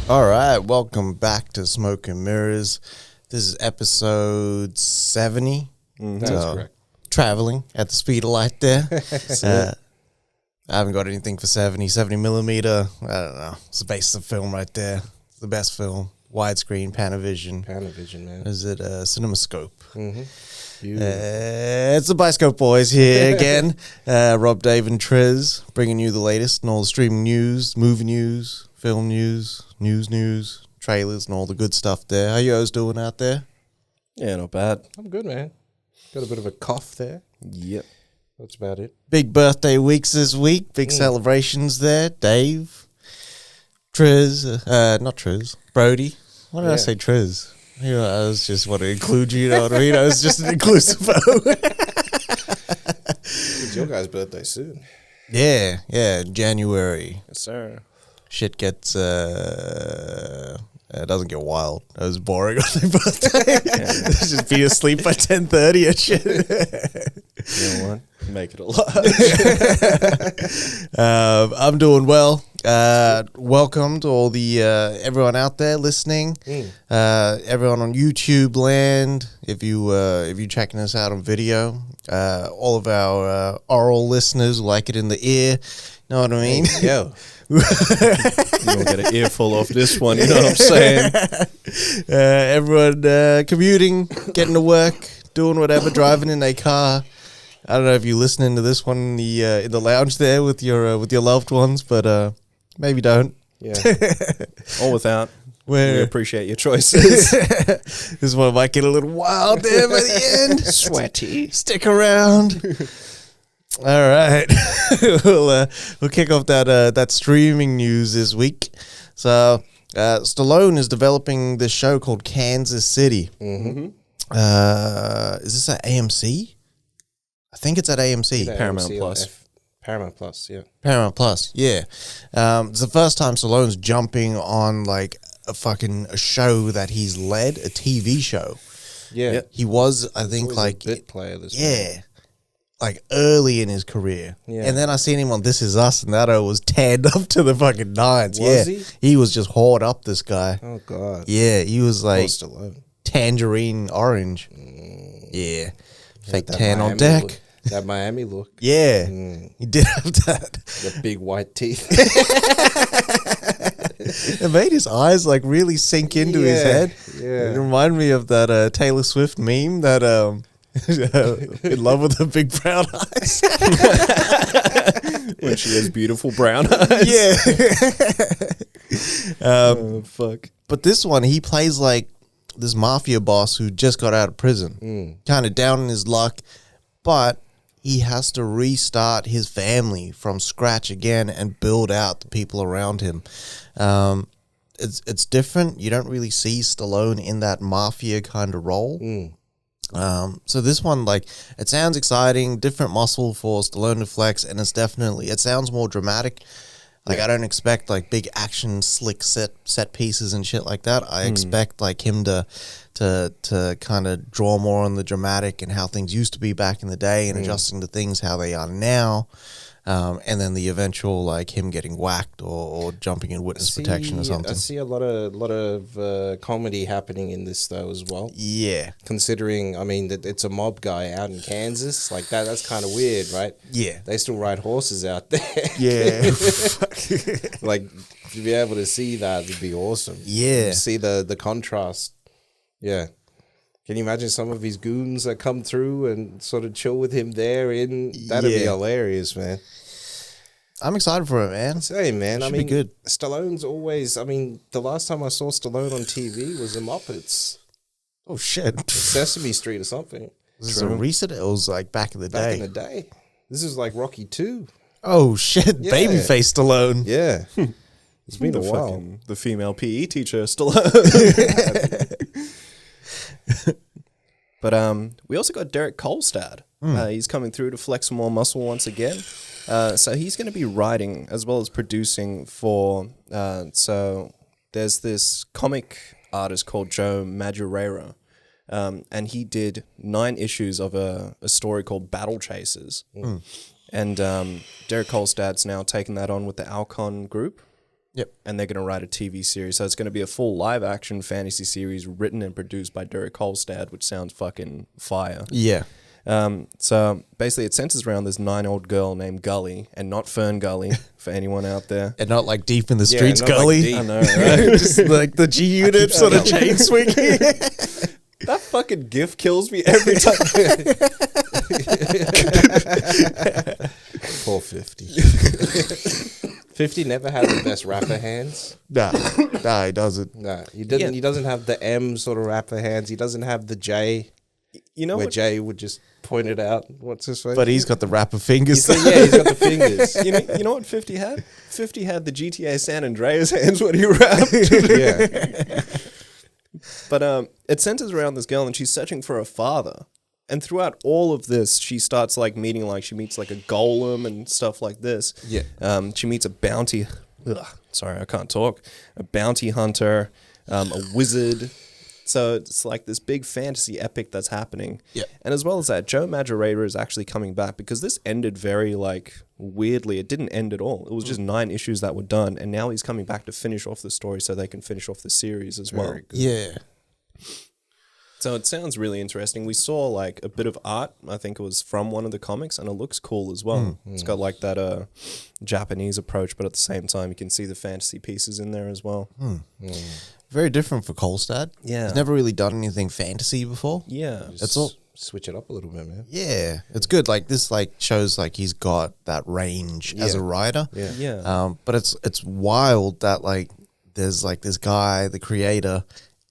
All right, welcome back to Smoke and Mirrors. This is episode 70. That's correct. Traveling at the speed of light there. I haven't got anything for 70 millimeter. I don't know. It's the base of the film right there. It's the best film. Widescreen, Panavision. Panavision, man. Is it CinemaScope? Mm-hmm. It's the Biscope Boys here again. Rob, Dave, and Trez bringing you the latest and all the streaming news, movie news, film news, news, trailers, and all the good stuff there. How you guys doing out there? Yeah, not bad. I'm good, man. Got a bit of a cough there. Yep. That's about it. Big birthday weeks this week. Big celebrations there. Dave, Trez, not Trez, Brody. Why did I say Trez? You know, I was just want to include you, you know what I mean? I was just an inclusive. It's your guy's birthday soon. Yeah, January. Yes, sir. Shit gets, it doesn't get wild. It was boring on their birthday. Just be asleep by 10:30 and shit. You know what? Make it a lot. I'm doing well. Welcome to all the everyone out there listening. Everyone on YouTube land. If you checking us out on video, all of our oral listeners like it in the ear. Know what I mean? Yo. You don't get an earful off this one, you know what I'm saying? Everyone commuting, getting to work, doing whatever, driving in a car. I don't know if you're listening to this one in the lounge there with your loved ones, but maybe don't. Yeah. Or without. We appreciate your choices. This one might get a little wild there by the end. Sweaty. Stick around. All right, we'll kick off that streaming news this week. So, Stallone is developing this show called Kansas City. Mm-hmm. Is this at AMC? I think it's at AMC. Paramount Plus. Paramount Plus, yeah. Paramount Plus, yeah. It's the first time Stallone's jumping on like a show that he's led, a TV show. Yeah. Yep. He was, I think, like a bit player this yeah. Like early in his career. Yeah. And then I seen him on This Is Us, and that was tanned up to the fucking nines. Was yeah. he? He was just hoard up, this guy. Oh, God. Yeah, he was like Stallone. tangerine orange. Yeah. Fake That tan on Miami deck. look. That Miami look. Yeah. He did have that. The big white teeth. It made his eyes like really sink into his head. Yeah. It reminded me of that Taylor Swift meme that in love with her big brown eyes. When she has beautiful brown eyes. Yeah. Oh, fuck. But this one, he plays like this mafia boss who just got out of prison. Kind of down in his luck, but he has to restart his family from scratch again and build out the people around him. It's different. You don't really see Stallone in that mafia kind of role. So this one, like, it sounds exciting, different muscle for Stallone to flex, and it sounds more dramatic. Like, I don't expect, like, big action, slick set pieces and shit like that. I expect, like, him to kind of draw more on the dramatic and how things used to be back in the day and adjusting to things how they are now. And then the eventual, like, him getting whacked or jumping in witness protection or something. I see a lot of comedy happening in this, though, as well. Yeah. Considering, I mean, that it's a mob guy out in Kansas. Like, that's kind of weird, right? Yeah. They still ride horses out there. Yeah. Like, to be able to see that would be awesome. Yeah. See the contrast. Yeah. Can you imagine some of his goons that come through and sort of chill with him there? That'd be hilarious, man. I'm excited for it, man. Same, man. Should I mean, be good. Stallone's always, I mean, the last time I saw Stallone on TV was The Muppets. Oh, shit. Sesame Street or something. Was this a recent? It was like back in the Back day. in the day. This is like Rocky 2. Oh, shit. Yeah. Babyface Stallone. Yeah. It's been a while. The female PE teacher Stallone. But we also got Derek Kolstad. He's coming through to flex some more muscle once again. So he's going to be writing as well as producing for... so there's this comic artist called Joe Madureira. And he did 9 issues of a story called Battle Chasers. And Derek Kolstad's now taken that on with the Alcon group. Yep. And they're going to write a TV series. So it's going to be a full live-action fantasy series written and produced by Derek Kolstad, which sounds fucking fire. Yeah. So basically it centers around this 9-year-old girl named Gully, and not Fern Gully, for anyone out there. And not like deep in the streets, not like Gully. deep. I know, right? Just like the G unit sort of chain swinging. That fucking gif kills me every time. Poor 50. 50 never had the best rapper hands. Nah, he doesn't. No, he doesn't. Yeah. He doesn't have the M sort of rapper hands. He doesn't have the J, You know where what? Jay would just point it out. What's his face? But he's got the rapper fingers. he's got the fingers. You know what 50 had? 50 had the GTA San Andreas hands when he rapped. Yeah. But it centers around this girl, and she's searching for a father. And throughout all of this, she starts like meeting, like she meets like a golem and stuff like this. Yeah. She meets a bounty. Sorry, I can't talk. A bounty hunter, a wizard. So it's like this big fantasy epic that's happening. Yeah. And as well as that, Joe Madureira is actually coming back, because this ended very like weirdly. It didn't end at all. It was just 9 issues that were done, and now he's coming back to finish off the story so they can finish off the series as well. Very good. Yeah. So it sounds really interesting. We saw like a bit of art, I think it was from one of the comics, and it looks cool as well. It's got like that Japanese approach, but at the same time you can see the fantasy pieces in there as well. Very different for Kolstad. Yeah. He's never really done anything fantasy before. Yeah. That's all. Switch it up a little bit, man. Yeah. It's good. Like this like shows like he's got that range as a writer. Yeah. Yeah. But it's wild that like there's like this guy, the creator,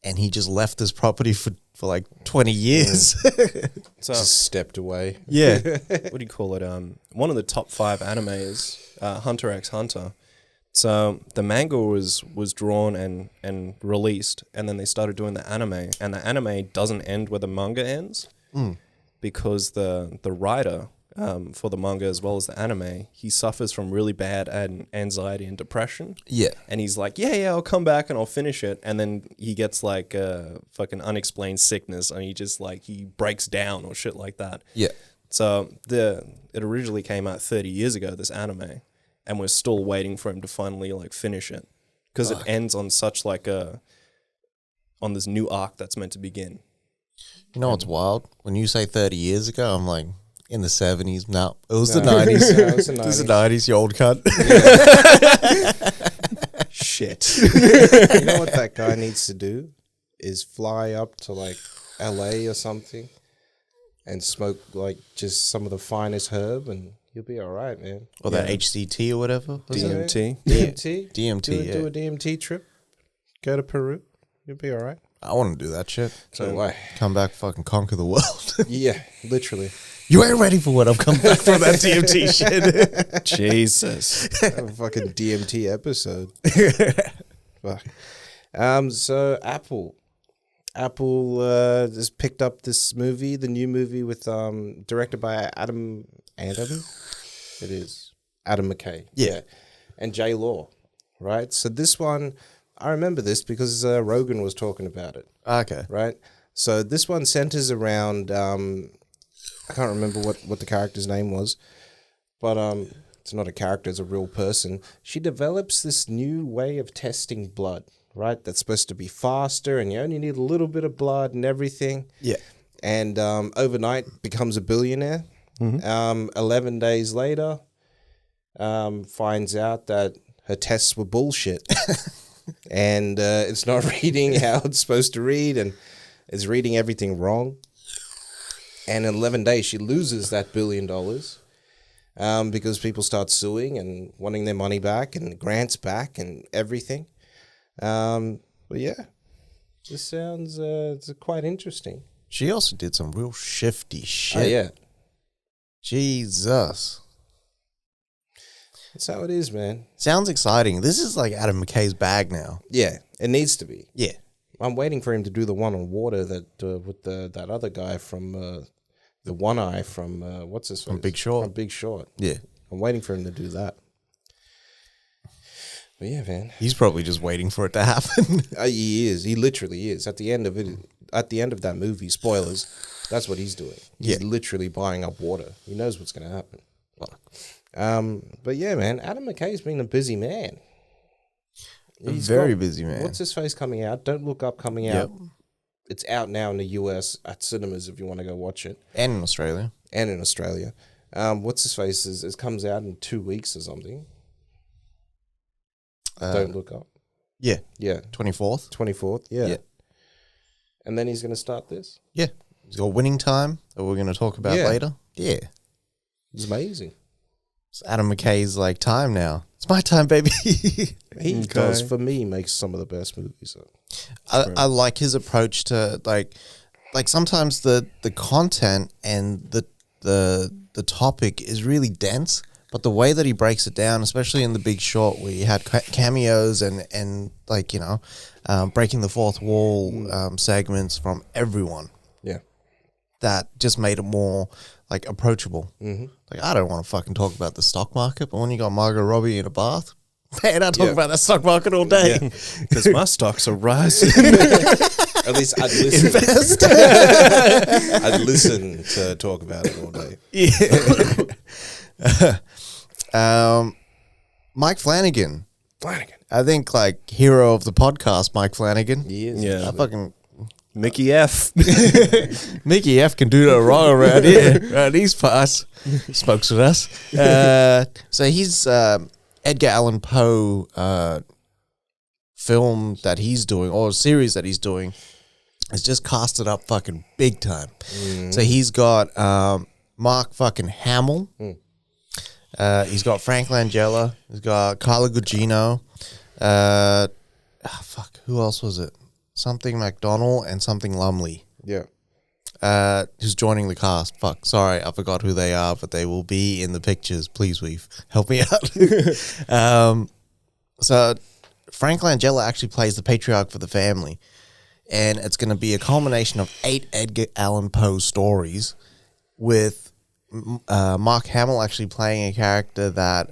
and he just left this property for like 20 years. So Just stepped away. Yeah. what do you call it? One of the top 5 animes, Hunter x Hunter. So the manga was drawn and released, and then they started doing the anime, and the anime doesn't end where the manga ends, because the writer for the manga as well as the anime, he suffers from really bad anxiety and depression. Yeah. And he's like, yeah, I'll come back and I'll finish it. And then he gets like a fucking unexplained sickness, and he just like, he breaks down or shit like that. Yeah. So it originally came out 30 years ago, this anime, and we're still waiting for him to finally like finish it, because it ends on such like on this new arc that's meant to begin. You know what's wild? When you say 30 years ago, I'm like, in the 70s. No, it was the 90s. No, it was the It was the 90s. 90s, you old cunt. Shit. You know what that guy needs to do? Is fly up to like LA or something and smoke like just some of the finest herb, and you'll be all right, man. Or that HCT or whatever. Was it? DMT. DMT? DMT, Do a DMT trip. Go to Peru. You'll be all right. I want to do that shit. So why? Come back, fucking conquer the world. Yeah, literally. You ain't ready for what I've come back for that DMT shit. Jesus. A fucking DMT episode. Fuck. So Apple has picked up this movie, the new movie with directed by Adam. It is Adam McKay. Yeah. And J Law, right? So this one, I remember this because Rogan was talking about it, Okay. right? So this one centers around I can't remember what the character's name was, but it's not a character, it's a real person. She develops this new way of testing blood, right? That's supposed to be faster, and you only need a little bit of blood and everything. Yeah. And overnight becomes a billionaire. 11 days later, finds out that her tests were bullshit. And it's not reading how it's supposed to read, and it's reading everything wrong. And in 11 days, she loses that $1 billion because people start suing and wanting their money back and grants back and everything. But yeah, this sounds it's quite interesting. She also did some real shifty shit. Oh, yeah. Jesus. That's how it is, man. Sounds exciting. This is like Adam McKay's bag now. Yeah, it needs to be. Yeah. I'm waiting for him to do the one on water that with that other guy from the one eye from what's his face? From Big Short. From Big Short. Yeah. I'm waiting for him to do that. But yeah, man. He's probably just waiting for it to happen. He is. He literally is. At the end of it, at the end of that movie, spoilers, that's what he's doing. He's literally buying up water. He knows what's going to happen. But yeah, man, Adam McKay's been a busy man. He's very got- busy man. What's his face coming out? Don't Look Up coming out. It's out now in the US at cinemas if you want to go watch it, And in Australia. and in Australia. What's his face is comes out in 2 weeks or something. Don't Look Up. Yeah, Yeah, 24th. 24th. Yeah. Yeah. And then he's going to start this. Yeah, he's got Winning Time that we're going to talk about Yeah. later. Yeah, It's amazing. it's Adam McKay's like time now. It's my time, baby. He does, for me, makes some of the best movies. I like his approach to like sometimes the content and the topic is really dense, but the way that he breaks it down, especially in The Big Short, where you had cameos and like, you know, breaking the fourth wall segments from everyone, Yeah. that just made it more like approachable. Mm-hmm. Like, I don't want to fucking talk about the stock market, but when you got Margot Robbie in a bath, man, I talk about that stock market all day. Because my stocks are rising. At least I'd listen. Invest. I'd listen to talk about it all day. Yeah. Mike Flanagan. Flanagan. I think like hero of the podcast, Mike Flanagan. He is. Yeah. I fucking Mickey F. Mickey F can do no wrong around here, around these parts. Smokes with us. So he's Edgar Allan Poe film that he's doing, or series that he's doing, is just casted up fucking big time. So he's got Mark fucking Hamill. He's got Frank Langella. He's got Carla Gugino. Who else was it? Something McDonald and something Lumley. Yeah. Who's joining the cast. Fuck, sorry, I forgot who they are, but they will be in the pictures. Please, Weave, help me out. So Frank Langella actually plays the patriarch for the family, and it's going to be a culmination of 8 Edgar Allan Poe stories, with Mark Hamill actually playing a character that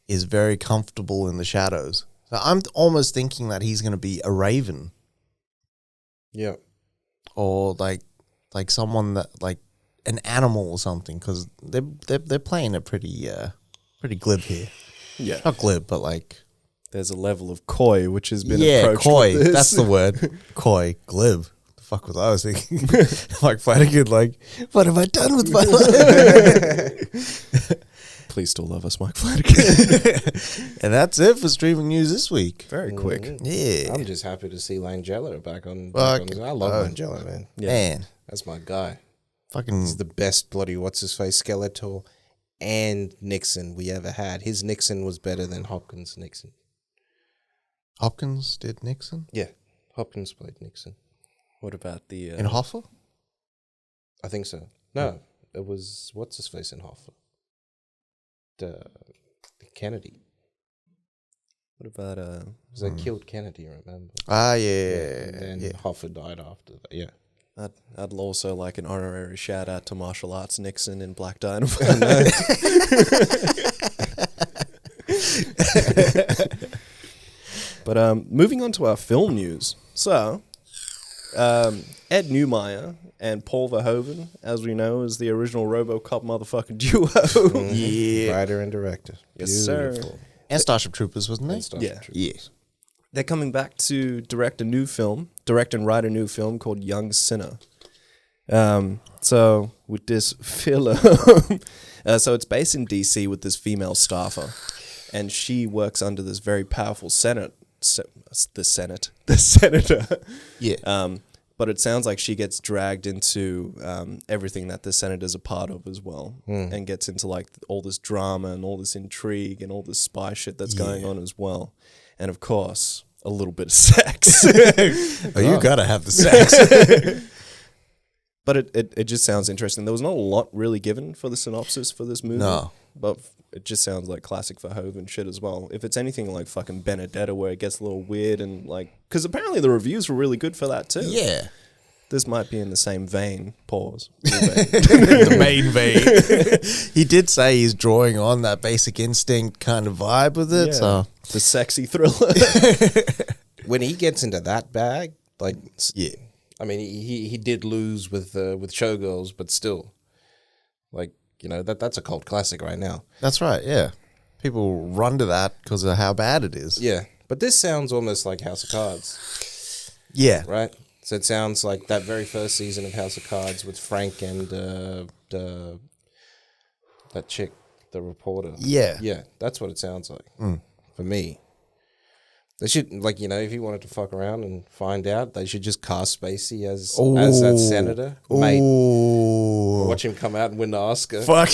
is very comfortable in the shadows. So I'm almost thinking that he's going to be a raven, Yeah. or like someone that like an animal or something, because they're playing it pretty glib here. Yeah. Not glib, but like There's a level of coy which has been approached coy. with this. That's the word. Coy, glib. The fuck was I was thinking? Like Flanagan, like, what have I done with my life? Please still love us, Mike Flanagan. And that's it for streaming news this week. Very quick. Yeah, I'm just happy to see Langella back on. Fuck. I love Langella, man. man, That's my guy. fucking He's the best bloody what's-his-face Skeletor and Nixon we ever had. His Nixon was better than Hopkins' Nixon. Hopkins did Nixon Yeah. Hopkins played Nixon. What about the... in Hoffa. I think so. No, it was what's-his-face in Hoffa? The Kennedy. What about... Because they killed Kennedy, remember? Ah, yeah, And then Hoffa died after that. Yeah. I'd also like an honorary shout out to martial arts Nixon in Black Dynamite. But moving on to our film news. So, Ed Neumeier and Paul Verhoeven, as we know, is the original RoboCop motherfucking duo. Yeah. Writer and director. Yes, sir. Beautiful. And Starship Troopers, wasn't And it? Starship Yeah. Troopers. They're coming back to direct and write a new film called Young Sinner. So with this film, so it's based in DC with this female staffer, and she works under this very powerful senator. Yeah. But it sounds like she gets dragged into everything that the senator's a part of as well, and gets into like all this drama and all this intrigue and all this spy shit that's going on as well, and of course a little bit of sex. Oh, you gotta have the sex. But it just sounds interesting. There was not a lot really given for the synopsis for this movie. No. But it just sounds like classic Verhoeven shit as well. If it's anything like fucking Benedetta, where it gets a little weird and like... Because apparently the reviews were really good for that too. Yeah. This might be in the same vein. Pause. The main vein. He did say he's drawing on that Basic Instinct kind of vibe with it. Yeah. So The sexy thriller. When he gets into that bag, like, yeah, I mean, he did lose with Showgirls, but still, like, you know, that's a cult classic right now. that's right. Yeah, people run to that because of how bad it is. Yeah, But this sounds almost like House of Cards, Yeah. right? So it sounds like that very first season of House of Cards with Frank and that chick, the reporter. Yeah. Yeah, that's what it sounds like for me. They should, like, if you wanted to fuck around and find out, they should just cast Spacey as that senator. Mate, watch him come out and win the Oscar. Fuck.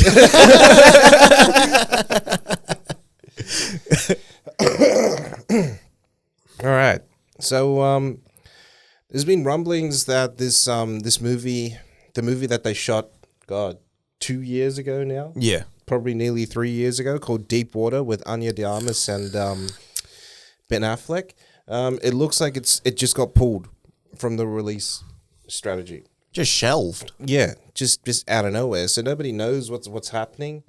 All right. So there's been rumblings that this movie, the movie that they shot, 2 years ago now, Yeah. probably nearly 3 years ago, called Deep Water with Anya de Armas and Ben Affleck. It looks like it just got pulled from the release strategy. Just shelved. Yeah, just out of nowhere. So nobody knows what's happening.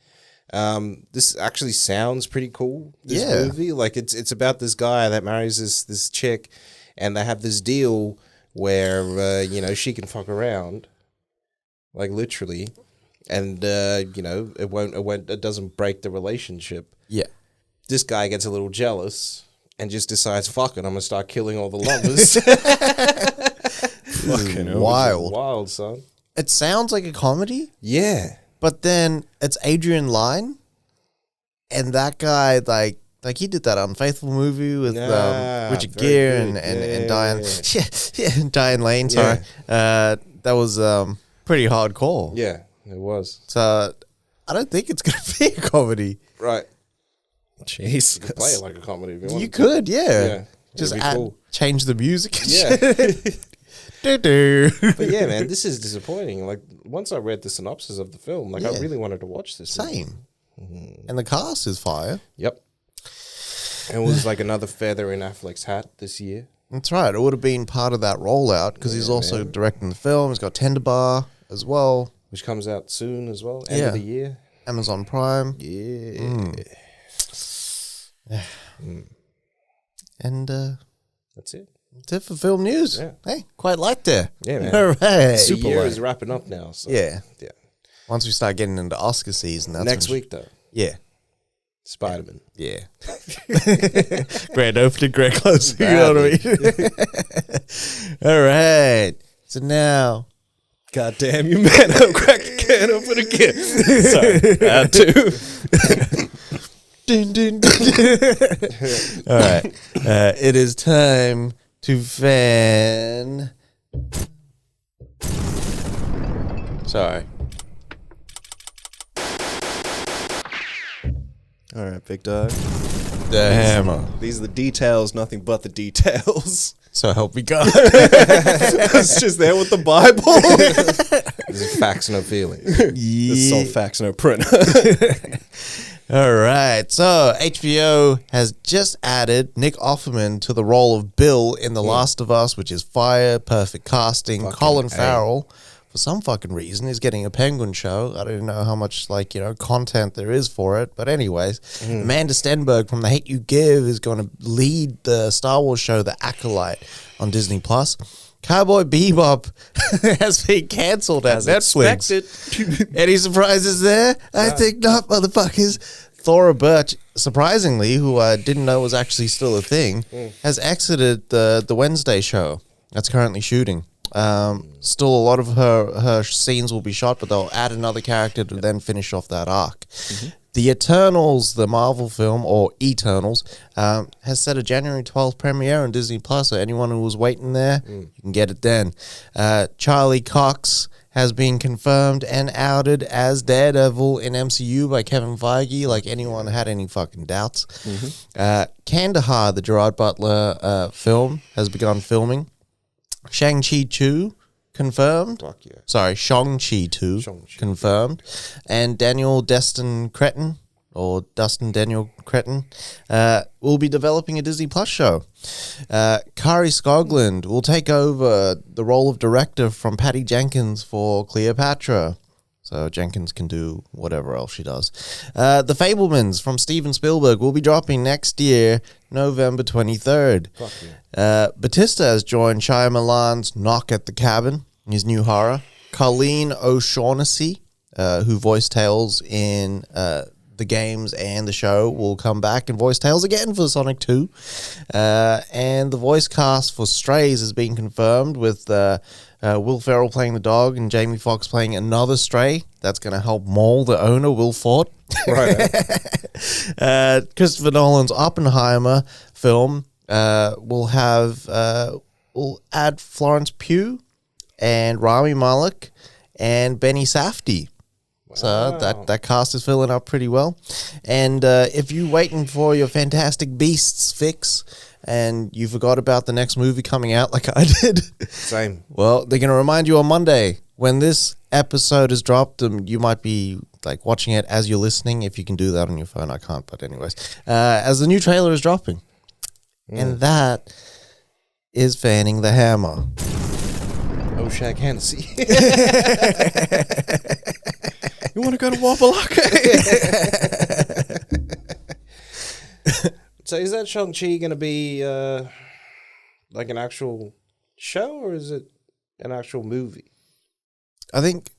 This actually sounds pretty cool. This movie, like it's about this guy that marries this chick, and they have this deal where she can fuck around, like literally, and it doesn't break the relationship. Yeah. This guy gets a little jealous and just decides, fuck it, I'm gonna start killing all the lovers. Fucking wild. Wild, son. It sounds like a comedy, Yeah. but then it's Adrian Lyne, and that guy like he did that Unfaithful movie with Richard very Gere good. and Diane. Yeah. Yeah, Diane Lane. Sorry, that was pretty hardcore. Yeah, it was. So I don't think it's gonna be a comedy. Right. Jeez. You could play it like a comedy if you wanted You to. could, yeah. Yeah. Just It'd be cool. change the music. And Yeah. shit. Do-do. But yeah, man, this is disappointing. Like, once I read the synopsis of the film, like, I Yeah. really wanted to watch this. movie. Same. And the cast is fire. Yep. And it was like another feather in Affleck's hat this year. That's right. It would have been part of that rollout because he's also directing the film. He's got Tender Bar as well. Which comes out soon as well, end of the year. Amazon Prime. Yeah. And That's it. that's it for film news. Yeah. Hey, quite liked it. Yeah, man. All right. The year is wrapping up now. So Yeah. Yeah. Once we start getting into Oscar season, that's Next when- week, though, Yeah. Spider-Man. Yeah. Grand opening, grand closing. You know what I mean? All right. So now. God damn you, man. I'll crack the can open again. Sorry. I had to. Dun, dun, dun. All right. It is time to fan. Sorry. All right, big dog. The hammer. These are the details, nothing but the details. So help me God. It's just there with the Bible. This is facts, no feelings. This is all facts, no print. All right. So HBO has just added Nick Offerman to the role of Bill in The Last of Us, which is fire, perfect casting. Fucking Colin A. Farrell, for some fucking reason, is getting a Penguin show. I don't know how much content there is for it, but anyways, Amanda Stenberg from The Hate U Give is going to lead the Star Wars show The Acolyte on Disney Plus. Cowboy Bebop has been cancelled at Netflix. Expected. Any surprises there? I think not, motherfuckers. Thora Birch, surprisingly, who I didn't know was actually still a thing, has exited the Wednesday show that's currently shooting. Still, a lot of her scenes will be shot, but they'll add another character to then finish off that arc. The Eternals, the Marvel film, or Eternals, has set a January 12th premiere on Disney Plus. So anyone who was waiting there, you can get it then. Charlie Cox has been confirmed and outed as Daredevil in MCU by Kevin Feige, like anyone had any fucking doubts. Kandahar, the Gerard Butler film, has begun filming. Shang-Chi 2 confirmed. Fuck yeah. Sorry, Shang-Chi 2 Shang-Chi. confirmed. And Dustin Daniel Cretton will be developing a Disney Plus show. Kari Skoglund will take over the role of director from Patty Jenkins for Cleopatra. So Jenkins can do whatever else she does. The Fablemans from Steven Spielberg will be dropping next year, November 23rd. Fuck yeah. Batista has joined Shyamalan's Knock at the Cabin, his new horror. Colleen O'Shaughnessy, who voiced Tales in the games and the show will come back and voice Tails again for Sonic 2. And the voice cast for Strays has been confirmed with Will Ferrell playing the dog and Jamie Foxx playing another Stray. That's going to help Maul, the owner, Will Ford. Right. Christopher Nolan's Oppenheimer film will add Florence Pugh and Rami Malek and Benny Safdie. So that cast is filling up pretty well. And if you're waiting for your Fantastic Beasts fix and you forgot about the next movie coming out like I did. Same. Well, they're going to remind you on Monday. When this episode is dropped, you might be like watching it as you're listening. If you can do that on your phone, I can't. But anyways, as the new trailer is dropping. And that is Fanning the Hammer. Oh, Shaq Hennessy. You want to go to Wabalaka? So is that Shang-Chi going to be like an actual show, or is it an actual movie? I think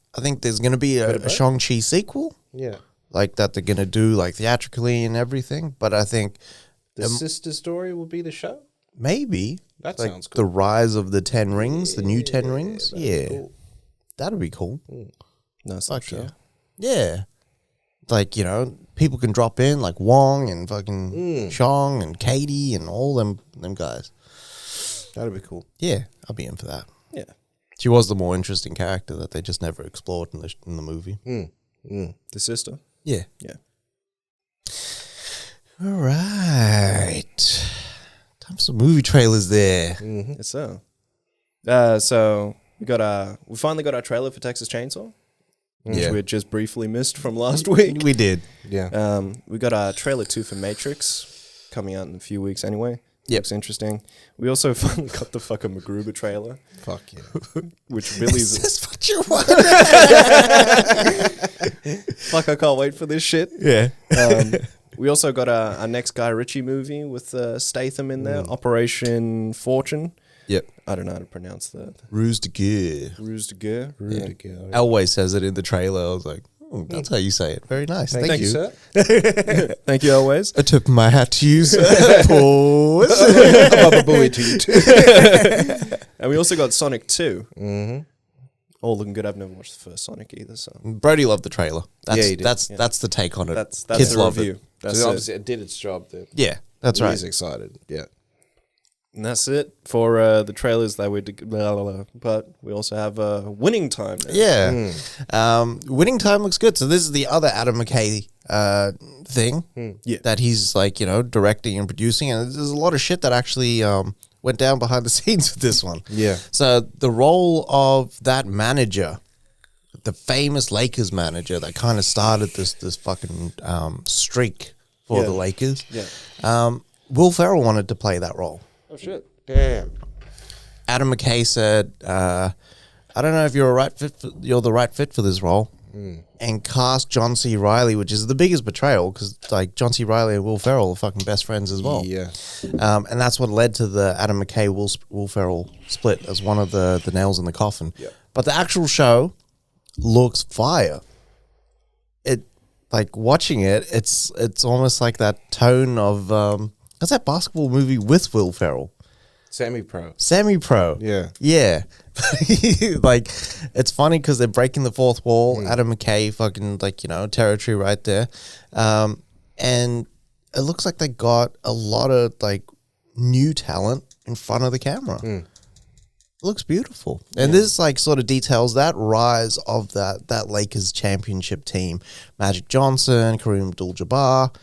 there's going to be a Shang-Chi sequel. Yeah. Like that they're going to do like theatrically and everything. But I think The sister story will be the show? maybe That like sounds cool. the rise of the 10 rings, the new 10 rings. Yeah. Cool. That'd be cool. Nice Fuck show. yeah. Yeah. Like, people can drop in like Wong and fucking Shang and Katie and all them guys. That'd be cool. Yeah, I'll be in for that. Yeah. She was the more interesting character that they just never explored in the movie. The sister. Yeah. Yeah. All right. Time for some movie trailers there. Yes, so. So we finally got our trailer for Texas Chainsaw, which Yeah. we had just briefly missed from last week. We did. Yeah. We got our trailer 2 for Matrix coming out in a few weeks anyway. Yep. Looks interesting. We also finally got the fucking MacGruber trailer, Fuck yeah. which Billy's... That's what you want. Fuck, I can't wait for this shit. Yeah. We also got our next Guy Ritchie movie with Statham in there, Operation Fortune. Yep. I don't know how to pronounce that. Ruse de Gurre. Ruse de Gurre. Yeah. Always says it in the trailer. I was like, that's how you say it. Very nice. Thank you. sir. Thank you, always. I took my hat to you, sir. Pause. Baba Booey to you too. And we also got Sonic 2. Mm-hmm. All looking good. I've never watched the first Sonic either, so Brody loved the trailer. That's, Yeah, he did. That's the take on it. that's Kids the love review. it. That's So it. obviously it did its job there. Yeah, that's right. He's excited. Yeah. And that's it for the trailers that we did. But we also have Winning Time now. Yeah. Winning Time looks good. So this is the other Adam McKay thing Yeah. that he's like, directing and producing. And there's a lot of shit that actually went down behind the scenes with this one. Yeah. So the role of that manager, the famous Lakers manager that kind of started this fucking streak for the Lakers. Yeah. Will Ferrell wanted to play that role. Oh shit. Damn. Adam McKay said, "I don't know if you're you're the right fit for this role," and cast John C. Reilly, which is the biggest betrayal because like John C. Reilly and Will Ferrell are fucking best friends as well. Yeah. And that's what led to the Adam McKay Will Ferrell split as one of the nails in the coffin. Yeah. But the actual show looks fire. It like watching it, it's almost like that tone of what's that basketball movie with Will Ferrell? Semi-pro. Semi-pro. Yeah. Yeah. Like, it's funny because they're breaking the fourth wall. Adam McKay fucking, like, territory right there. And it looks like they got a lot of, like, new talent in front of the camera. It looks beautiful. And this, like, sort of details that rise of that Lakers championship team. Magic Johnson, Kareem Abdul-Jabbar,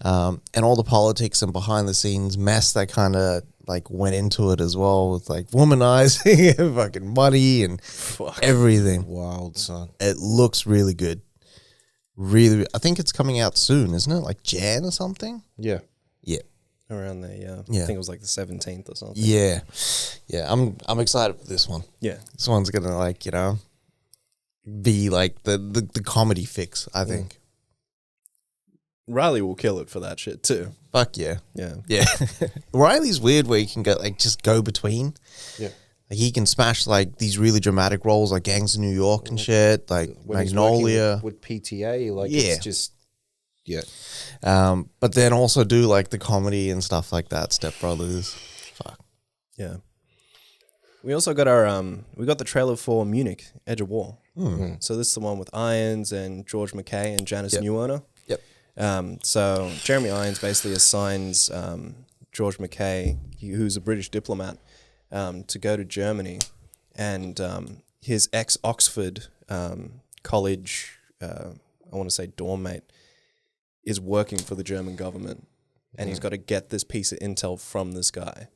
and all the politics and behind-the-scenes mess that kind of, like, went into it as well with, like, womanizing and fucking money and everything. Wild, son. It looks really good. Really, I think it's coming out soon, isn't it? Like Jan or something? Yeah. Yeah. Around there, yeah. Yeah. I think it was like the 17th or something. Yeah. Yeah, I'm excited for this one. Yeah. This one's gonna, like, be like the comedy fix, I think. Riley will kill it for that shit too. Fuck yeah. Yeah. Yeah. Riley's weird where he can go, like, just go between. Yeah. Like, he can smash, like, these really dramatic roles, like Gangs of New York and shit, like When he's Magnolia. working with PTA, like, Yeah. it's just Yeah. But then also do like the comedy and stuff like that. Step Brothers. Fuck. Yeah. We also got we got the trailer for Munich, Edge of War. So this is the one with Irons and George McKay and Janice Neumeier. Yep. So Jeremy Irons basically assigns George McKay, who's a British diplomat, to go to Germany, and his ex-Oxford college, I want to say dorm mate, is working for the German government, and he's got to get this piece of intel from this guy.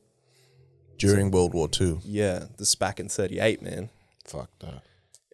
During World War II. Yeah, this is back in 38, man. Fuck that.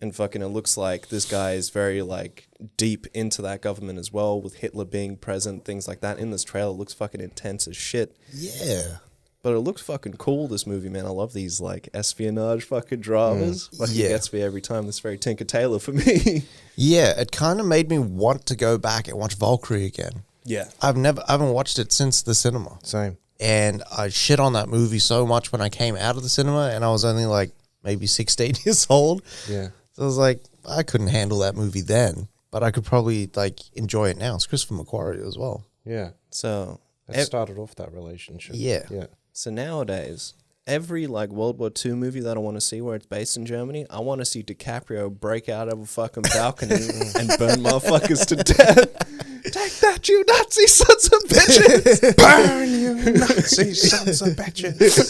And fucking it looks like this guy is very, like, deep into that government as well, with Hitler being present, things like that. In this trailer, it looks fucking intense as shit. Yeah. But it looks fucking cool, this movie, man. I love these, like, espionage fucking dramas. Fucking gets me every time. That's very Tinker Tailor for me. Yeah, it kind of made me want to go back and watch Valkyrie again. Yeah. I haven't watched it since the cinema. Same. And I shit on that movie so much when I came out of the cinema, and I was only like maybe 16 years old. Yeah. So I was like, I couldn't handle that movie then, but I could probably like enjoy it now. It's Christopher McQuarrie as well. Yeah. So That started off that relationship. Yeah. Yeah. So nowadays, every like World War II movie that I want to see where it's based in Germany, I want to see DiCaprio break out of a fucking balcony and burn motherfuckers to death. Take that, you Nazi sons of bitches! Burn, you Nazi sons of bitches!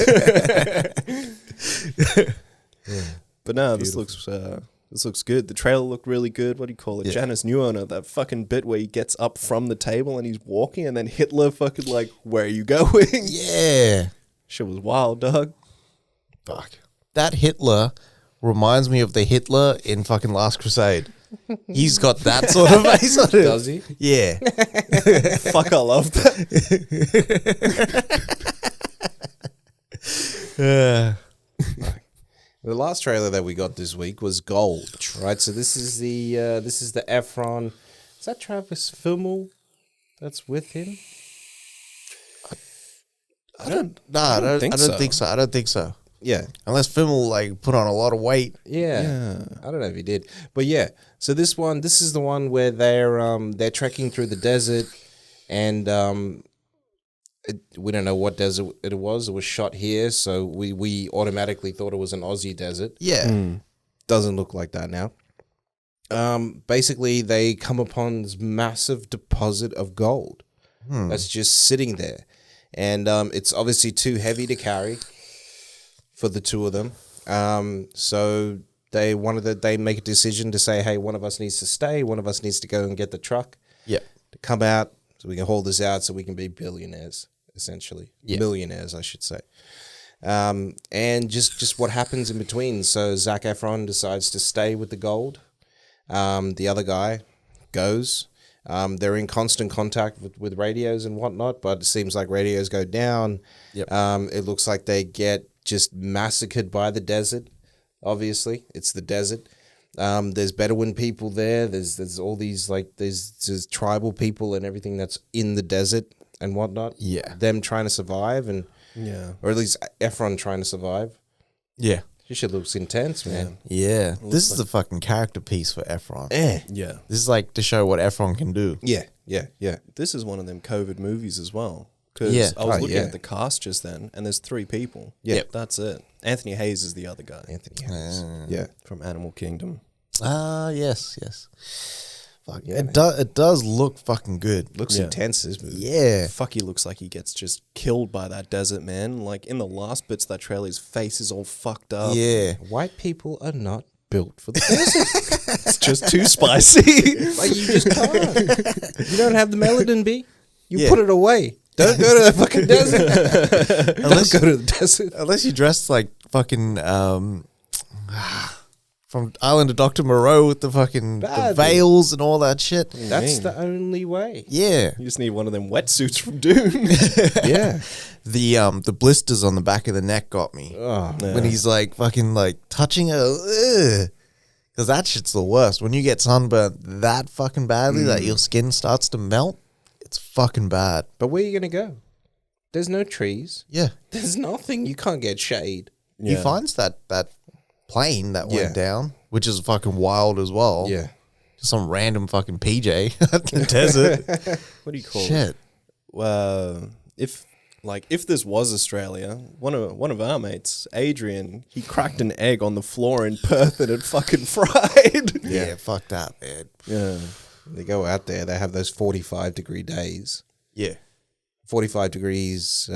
But no, this looks good. The trailer looked really good. What do you call it? Yeah. Janice Neumeier, that fucking bit where he gets up from the table and he's walking, and then Hitler fucking like, where are you going? Yeah. Shit was wild, dog. Fuck. That Hitler reminds me of the Hitler in fucking Last Crusade. He's got that sort of face on him. Does he? Yeah. Fuck, I love that. The last trailer that we got this week was Gold, right? So this is the Efron. Is that Travis Fimmel that's with him? I don't think so. I don't think so. Yeah. Unless Fimmel like put on a lot of weight. Yeah. I don't know if he did. But yeah. So this is the one where they're trekking through the desert, and we don't know what desert it was. It was shot here, so we automatically thought it was an Aussie desert. Yeah. Doesn't look like that now. Basically, they come upon this massive deposit of gold that's just sitting there. And it's obviously too heavy to carry for the two of them. So they make a decision to say, hey, one of us needs to stay, one of us needs to go and get the truck. Yeah. To come out so we can hold this out so we can be billionaires, essentially. Yeah. Millionaires, I should say. And just what happens in between. So Zac Efron decides to stay with the gold. The other guy goes. They're in constant contact with radios and whatnot, but it seems like radios go down. Yep. It looks like they get just massacred by the desert. Obviously, it's the desert. There's Bedouin people there. There's all these there's tribal people and everything that's in the desert and whatnot. Yeah. Them trying to survive or at least Efron trying to survive. Yeah. This shit looks intense, man. Yeah. This is the fucking character piece for Efron. Yeah. This is like to show what Efron can do. Yeah. This is one of them COVID movies as well. Because Yeah. I was Oh, looking yeah. at the cast just then, and there's 3 people. Yeah. That's it. Anthony Hayes is the other guy Anthony Harris. Yeah. from Animal Kingdom. Ah, yes. Fuck. Yeah, It does look fucking good. Looks intense, this movie. Yeah. Fuck, he looks like he gets just killed by that desert, man. Like, in the last bits of that trailer, his face is all fucked up. Yeah. White people are not built for the desert. It's just too spicy. Like, you just can't. You don't have the melanin, B. You Yeah. put it away. Don't go to the fucking desert. Don't go to the desert. Unless you dress like fucking from Island of Dr. Moreau with the fucking the Bad. veils and all that shit. That's the only way. Yeah. You just need one of them wetsuits from Dune. Yeah. The blisters on the back of the neck got me. Oh, When he's like fucking like touching her. Because that shit's the worst. When you get sunburnt that fucking badly that your skin starts to melt, it's fucking bad. but where are you going to go? There's no trees. Yeah. There's nothing. You can't get shade. He finds that plane that Yeah. went down, which is fucking wild as well. Yeah. some random fucking PJ in the desert. What do you call it? Shit. If this was Australia, one of our mates, Adrian, he cracked an egg on the floor in Perth and it fucking fried. Yeah, fuck that, man. Yeah. They go out there, they have those 45-degree days. Yeah. 45 degrees,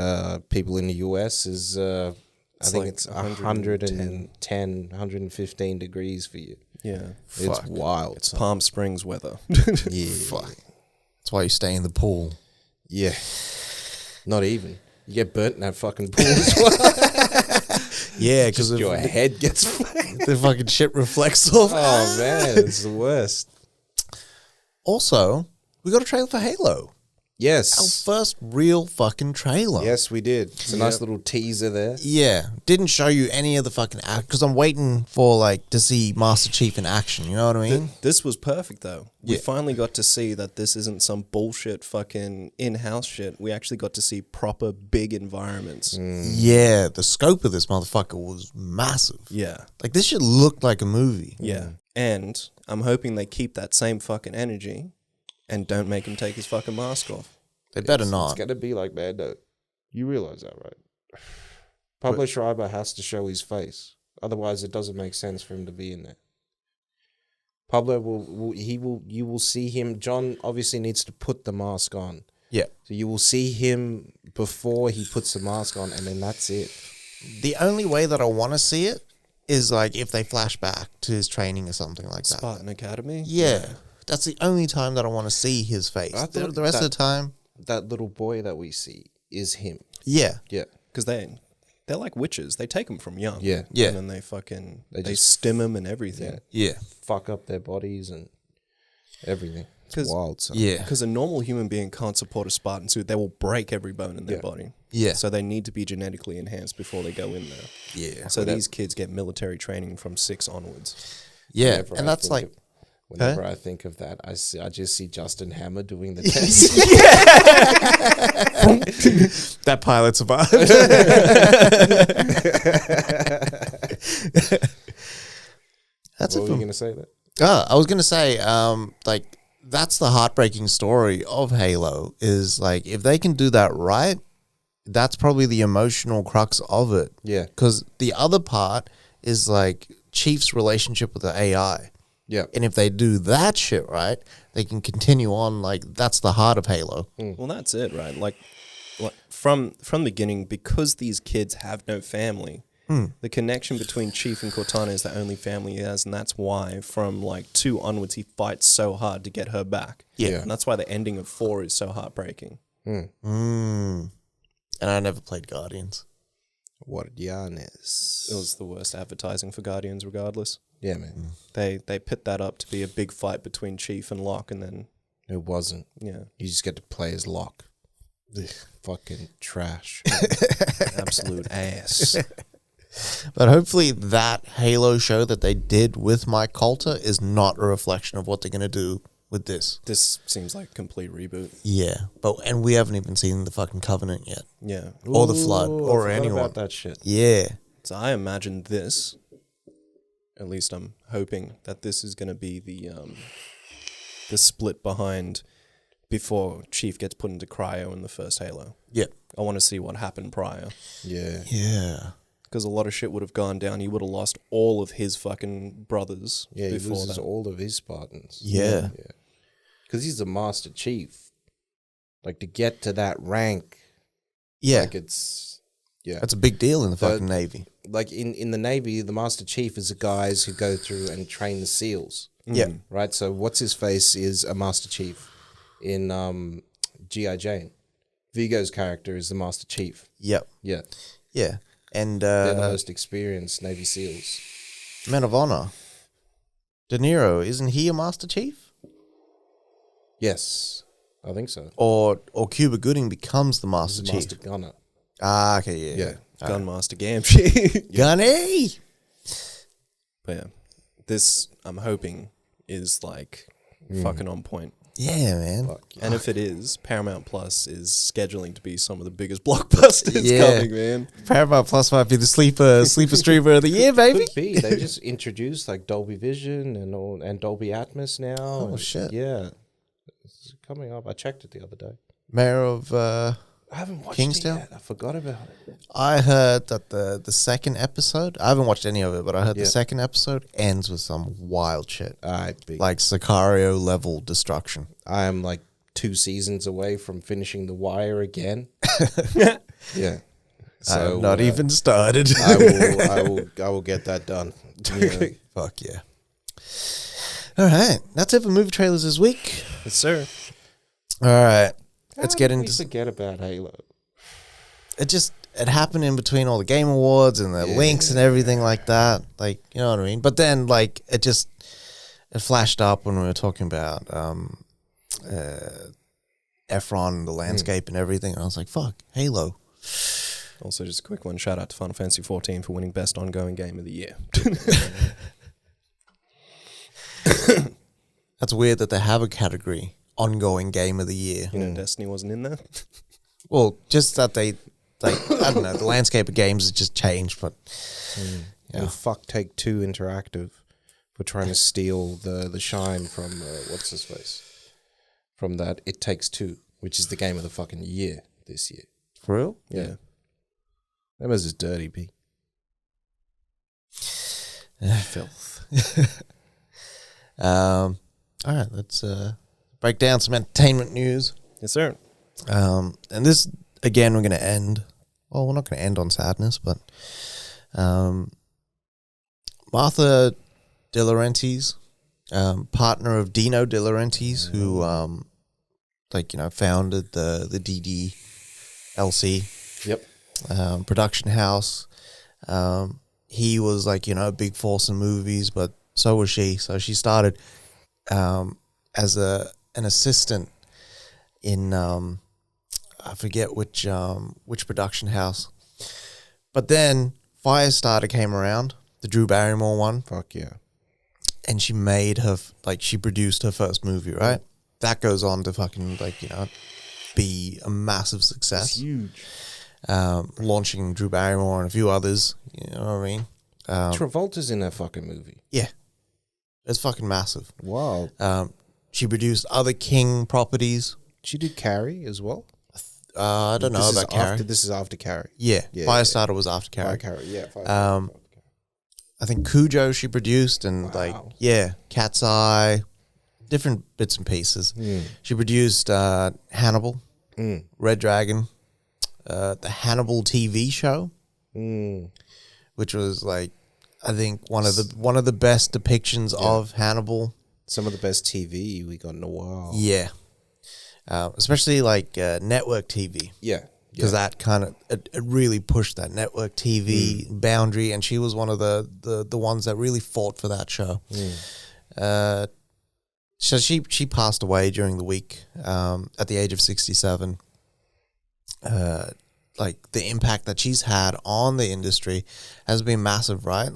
people in the US is, I think like it's 110, 115 degrees for you. Yeah. It's Fuck. wild. It's Palm Springs weather. Yeah. Fuck. That's why you stay in the pool. Yeah. Not even. You get burnt in that fucking pool as well. Yeah, because Your head gets... the fucking shit reflects off. Oh, man. It's the worst. Also, we got a trailer for Halo. Our Yes. first real fucking trailer. Yes, we did. It's a nice little teaser there. Yeah. Didn't show you any of the fucking act because I'm waiting for like to see Master Chief in action. You know what I mean? This was perfect though. We Yeah. finally got to see that this isn't some bullshit fucking in-house shit. We actually got to see proper big environments. Yeah. The scope of this motherfucker was massive. Yeah. Like this shit looked like a movie. Yeah. And I'm hoping they keep that same fucking energy and don't make him take his fucking mask off. They better It's not. going to be like Mando. You realize that, right? Pablo Schreiber has to show his face. Otherwise, it doesn't make sense for him to be in there. Pablo you will see him. John obviously needs to put the mask on. Yeah. So you will see him before he puts the mask on, and then that's it. The only way that I want to see it is like if they flash back to his training or something like that. Spartan Academy? Yeah. That's the only time that I want to see his face. I The, thought the rest of that- the time, That little boy that we see is him. yeah. Yeah. Because they're like witches. They take them from young. Yeah. Yeah. And then they fucking, they just- stim them and everything. Yeah. Yeah. Fuck up their bodies and everything. It's 'Cause- wild. So. Yeah. Because a normal human being can't support a Spartan suit. They will break every bone in their Yeah. body. Yeah. So they need to be genetically enhanced before they go in there. Yeah. So these kids get military training from 6 onwards. Yeah. Whenever And I that's think like, of- Whenever I think of that, I just see Justin Hammer doing the test. that pilot survived. That's What it were for you going to say that? I was gonna say, like that's the heartbreaking story of Halo. Is like if they can do that right, that's probably the emotional crux of it. Yeah. Because the other part is like Chief's relationship with the AI, Yeah. and if they do that shit right, they can continue on. Like that's the heart of Halo. Well, that's it, right? Like from the beginning, because these kids have no family, the connection between Chief and Cortana is the only family he has, and that's why from like 2 onwards he fights so hard to get her back. Yeah. And that's why the ending of 4 is so heartbreaking. And I never played Guardians. Guardianes. It was the worst advertising for Guardians, regardless. Yeah, man. They put that up to be a big fight between Chief and Locke, and then It wasn't. yeah, You just get to play as Locke. Fucking trash. absolute ass. But hopefully that Halo show that they did with Mike Coulter is not a reflection of what they're gonna do with this. This seems like a complete reboot. Yeah, and we haven't even seen the fucking Covenant yet, Yeah. or the Flood, Ooh, I or forgot anyone. about that shit. Yeah, So I imagine this. At least I'm hoping that this is going to be the split behind before Chief gets put into cryo in the first Halo. yeah, I want to see what happened prior, Yeah. yeah. because a lot of shit would have gone down. He would have lost all of his fucking brothers Yeah, he before loses that. all of his Spartans. Yeah. Because he's the Master Chief. Like, to get to that rank, Yeah, like, it's... Yeah. that's a big deal in the But- fucking Navy. Like, in the Navy, the Master Chief is the guys who go through and train the SEALs. Yeah, Right? So, what's-his-face is a Master Chief in G.I. Jane. Vigo's character is the Master Chief. yep, Yeah. yeah. And They're the most experienced Navy SEALs. Men of Honor, De Niro, isn't he a Master Chief? Yes. I think so. Or Cuba Gooding becomes the Master He's a Chief? Master Gunner. Ah, okay, yeah, Yeah. Gunmaster Gamgee. Gunny. But yeah, this I'm hoping is like fucking on point. Yeah, man. Fuck yeah. And if it is, Paramount Plus is scheduling to be some of the biggest blockbusters coming, man. Paramount Plus might be the sleeper streamer of the year, baby. Could be. They just introduced like Dolby Vision and Dolby Atmos now. Oh, shit. Yeah, it's coming up. I checked it the other day. Mayor of I haven't watched Kingstown? it yet. I forgot about it. I heard that the second episode, I haven't watched any of it, but I heard Yeah. the second episode ends with some wild shit. Like Like Sicario level destruction. I am like 2 seasons away from finishing The Wire again. Yeah. So Not even started. I will get that done. Yeah. Fuck yeah. All right. That's it for movie trailers this week. Yes, sir. All right. Let's How get did we into forget about Halo. it happened in between all the Game Awards and the links and everything like that. Like, you know what I mean? But then, like, it flashed up when we were talking about Efron, the landscape and everything. And I was like, fuck, Halo. Also, just a quick one. Shout out to Final Fantasy 14 for winning Best Ongoing Game of the Year. That's weird that they have a category, ongoing game of the year. You know, Destiny wasn't in there. Well, just that they, like, I don't know, the landscape of games has just changed, but yeah. Well, fuck Take-Two Interactive for trying to steal the shine from, what's his face? From that It Takes Two, which is the game of the fucking year this year. For real? Yeah. That was just dirty, P. Filth. All right, let's break down some entertainment news. Yes, sir. And this, again, we're going to end. Well, we're not going to end on sadness, but Martha De Laurentiis, partner of Dino De Laurentiis, who, founded the DDLC production house. He was, a big force in movies, but so was she. So she started as an assistant in I forget which production house, but then Firestarter came around, the Drew Barrymore one. Fuck yeah. And she made she produced her first movie, right? That goes on to fucking be a massive success. It's huge. Launching Drew Barrymore and a few others. You know what I mean? Travolta's in that fucking movie. Yeah, it's fucking massive. Wow. She produced other King properties. She did Carrie as well. I don't know about Carrie. This is after Carrie. Yeah, Firestarter was after Carrie. Carrie, yeah. I think Cujo she produced, and Cat's Eye, different bits and pieces. She produced Hannibal, Red Dragon, the Hannibal TV show, which was I think one of the best depictions of Hannibal. Some of the best TV we got in a while. Yeah, especially network TV. Yeah. Because that kind of it really pushed that network TV boundary, and she was one of the ones that really fought for that show. So she passed away during the week at the age of 67. The impact that she's had on the industry has been massive, right?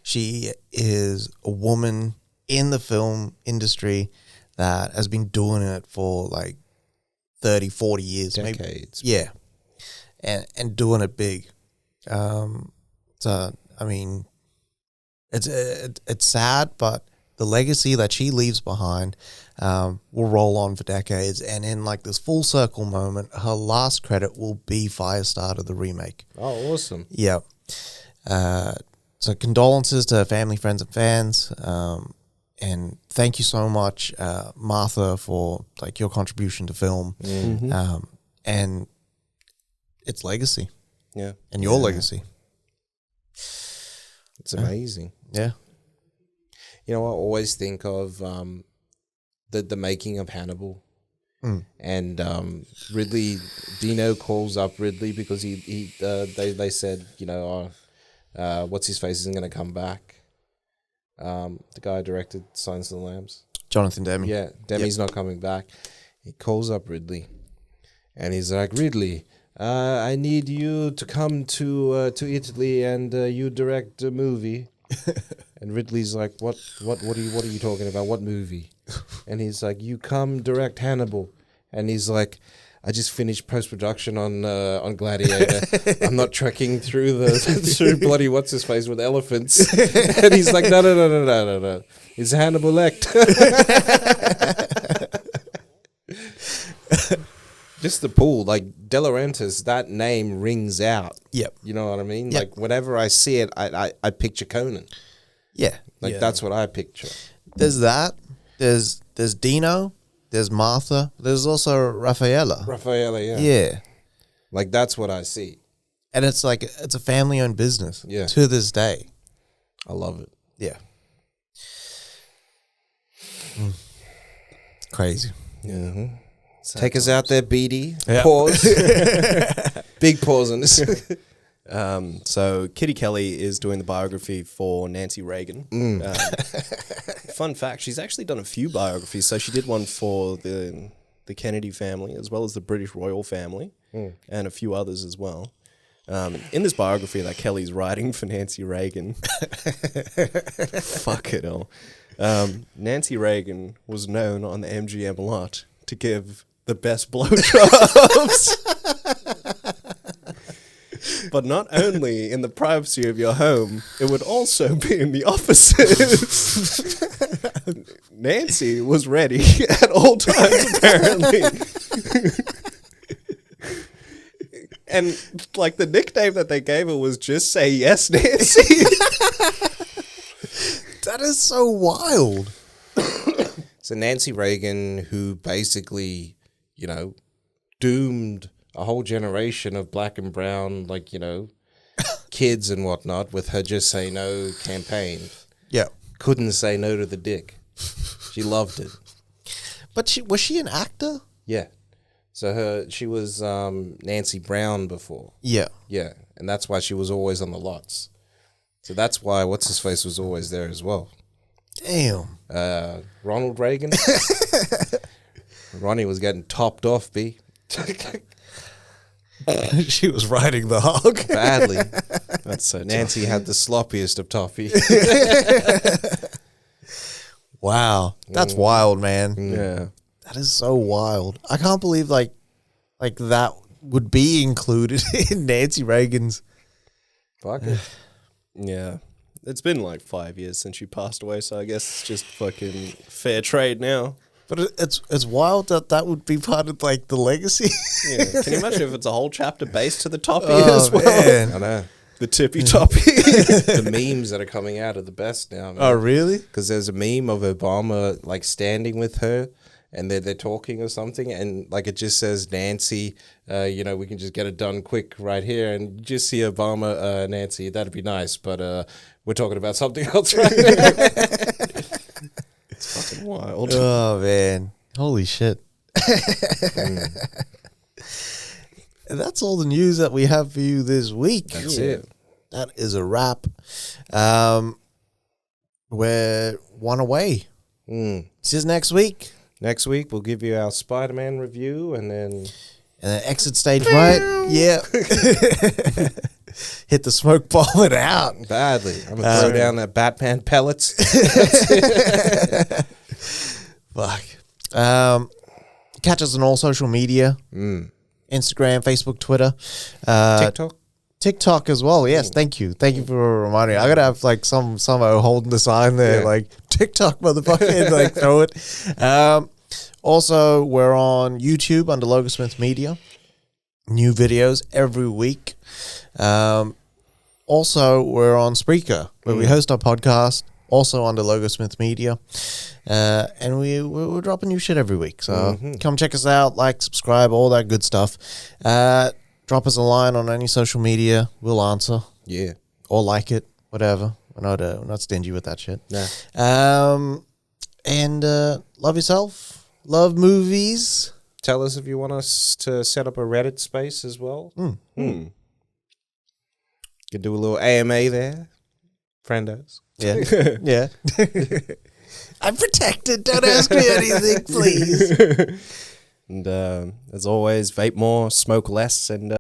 She is a woman in the film industry that has been doing it for 30, 40 years. Decades. Maybe. Yeah. And doing it big. So I mean, it's sad, but the legacy that she leaves behind will roll on for decades. And in this full circle moment, her last credit will be Firestarter, the remake. Oh, awesome. Yeah. So condolences to her family, friends, and fans. And thank you so much, Martha, for your contribution to film. And its legacy. Yeah. And your legacy. It's amazing. Yeah. You know, I always think of the making of Hannibal. And Ridley, Dino calls up Ridley because they said, what's his face isn't going to come back. The guy who directed Silence of the Lambs. Jonathan Demme. Yeah, Demme's not coming back. He calls up Ridley, and he's like, Ridley, I need you to come to Italy and you direct a movie. And Ridley's like, what are you talking about? What movie? And he's like, you come direct Hannibal. And he's like, I just finished post-production on Gladiator. I'm not trekking through through bloody what's-his-face with elephants. And he's like, no. It's Hannibal Lecter. Just the pool, like De Laurentiis, that name rings out. Yep. You know what I mean? Yep. Like whenever I see it, I picture Conan. Yeah. Like that's what I picture. There's that. There's Dino. There's Martha. There's also Raffaella. Yeah. Yeah. Like that's what I see. And it's like, it's a family-owned business. Yeah. To this day. I love it. Yeah. Crazy. Yeah. Take us out there, BD. Yeah. Pause. Big pause on this. So Kitty Kelly is doing the biography for Nancy Reagan. Fun fact, she's actually done a few biographies. So she did one for the Kennedy family as well as the British royal family and a few others as well. In this biography that Kelly's writing for Nancy Reagan, fuck it all. Nancy Reagan was known on the MGM lot to give the best blowjobs. But not only in the privacy of your home, it would also be in the offices. Nancy was ready at all times, apparently. And like the nickname that they gave her was just say yes, Nancy. That is so wild. So Nancy Reagan, who basically, you know, doomed a whole generation of black and brown, like, you know, kids and whatnot with her just say no campaign. Yeah. Couldn't say no to the dick. She loved it. But was she an actor? Yeah. So she was Nancy Brown before. Yeah. Yeah. And that's why she was always on the lots. So that's why what's-his-face was always there as well. Damn. Ronald Reagan. Ronnie was getting topped off, B. She was riding the hog. Badly. That's so Nancy had the sloppiest of toffee. Wow. That's wild, man. Yeah. That is so wild. I can't believe like that would be included in Nancy Reagan's. Fuck it. Yeah. It's been like 5 years since she passed away, so I guess it's just fucking fair trade now. But it's wild that would be part of like the legacy. Yeah. Can you imagine if it's a whole chapter based to the toppy Oh, as well? man. I know. The tippy toppy. The memes that are coming out are the best now, man. Oh, really? Because there's a meme of Obama like standing with her and they're talking or something, and like it just says Nancy, you know, we can just get it done quick right here, and you just see Obama, Nancy, that'd be nice, but we're talking about something else right now. It's fucking wild. Oh, man. Holy shit. And that's all the news that we have for you this week. That's it. That is a wrap. We're one away. See you next week. Next week we'll give you our Spider-Man review, and then Exit stage right. Yeah. Hit the smoke bomb it out. badly. I'm gonna throw down that Batman pellets. Fuck. Catch us on all social media. Instagram, Facebook, Twitter. TikTok. TikTok as well. Yes, thank you. Thank you for reminding me. I gotta have like some holding the sign there, Yeah. like TikTok, motherfucker, and like throw it. Also, we're on YouTube under Logosmith Media. New videos every week. Also, we're on Spreaker, where we host our podcast, also under Logosmith Media. And we're dropping new shit every week. So come check us out, like, subscribe, all that good stuff. Drop us a line on any social media. We'll answer. Yeah. Or like it, whatever. We're not stingy with that shit. Nah. And love yourself. Love movies. Tell us if you want us to set up a Reddit space as well. Could do a little AMA there. Friendos. Yeah. Yeah. I'm protected. Don't ask me anything, please. And as always, vape more, smoke less, and